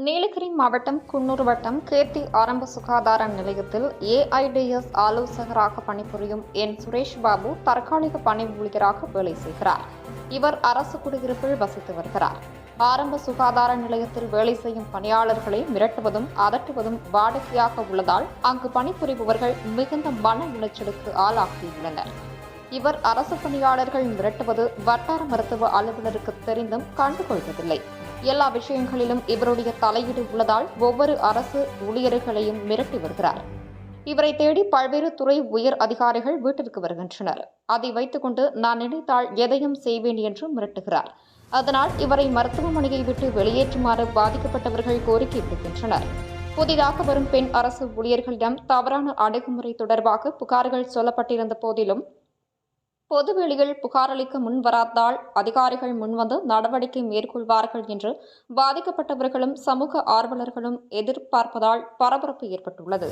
நீலகிரி மாவட்டம் குன்னூர் வட்டம் கேத்தி ஆரம்ப சுகாதார நிலையத்தில் ஏஐடிஎஸ் ஆலோசகராக பணிபுரியும் என் சுரேஷ் பாபு தற்காலிக பணி ஊழியராக வேலை செய்கிறார். இவர் அரசு குடியிருப்பில் வசித்து வருகிறார். ஆரம்ப சுகாதார நிலையத்தில் வேலை செய்யும் பணியாளர்களை மிரட்டுவதும் அதட்டுவதும் வாடிக்கையாக உள்ளதால் அங்கு பணிபுரிபவர்கள் மிகுந்த மன உளைச்சலுக்கு ஆளாகியுள்ளனர். இவர் அரசு பணியாளர்கள் மிரட்டுவது வட்டார மருத்துவ அலுவலருக்கு தெரிந்தும் கண்டுகொள்வதில்லை. எல்லா விஷயங்களிலும் இவருடைய தலையீடு உள்ளதால் ஒவ்வொரு அரசு ஊழியர்களையும் மிரட்டி வருகிறார். இவரை தேடி பல்வேறு துறை உயர் அதிகாரிகள் வீட்டிற்கு வருகின்றனர். அதை வைத்துக் கொண்டு நான் நினைத்தால் எதையும் செய்வேன் என்று மிரட்டுகிறார். அதனால் இவரை மருத்துவமனையை விட்டு வெளியேற்றுமாறு பாதிக்கப்பட்டவர்கள் கோரிக்கை விடுக்கின்றனர். புதிதாக வரும் பெண் அரசு ஊழியர்களிடம் தவறான அணுகுமுறை தொடர்பாக புகார்கள் சொல்லப்பட்டிருந்த போதிலும் பொதுவெளியில் புகாரளிக்க முன்வராததால் அதிகாரிகள் முன்வந்து நடவடிக்கை மேற்கொள்வார்கள் என்று பாதிக்கப்பட்டவர்களும் சமூக ஆர்வலர்களும் எதிர்பார்ப்பதால் பரபரப்பு ஏற்பட்டுள்ளது.